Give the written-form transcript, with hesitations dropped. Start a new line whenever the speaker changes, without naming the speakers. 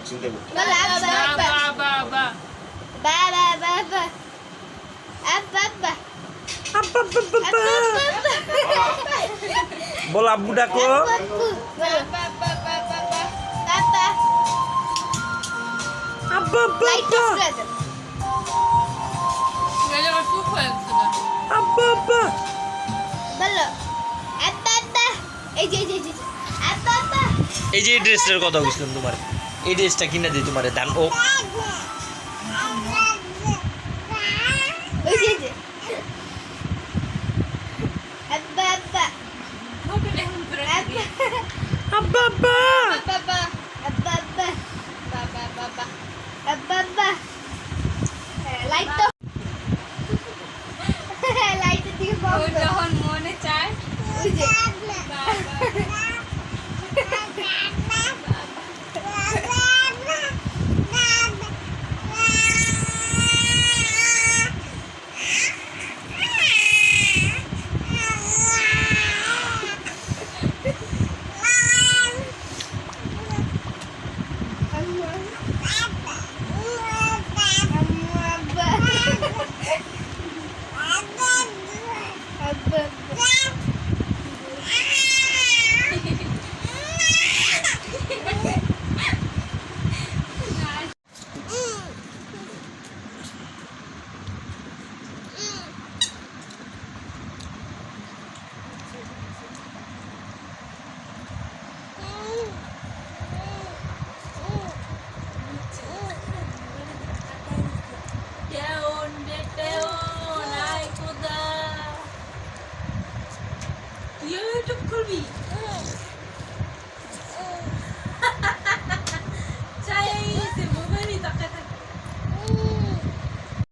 চিনতে হবে। বল আব্বু ডাকো। আব্বা আব্বা আব্বা আব্বা এই যে ড্রেসটার কথা বলছিলাম তোমার, এই ড্রেসটা কিনে দিই তোমার দান ও আব্বা আব্বা
লাইট লাইটের দিকে যখন মনে চায় ওই যে YouTube করবি?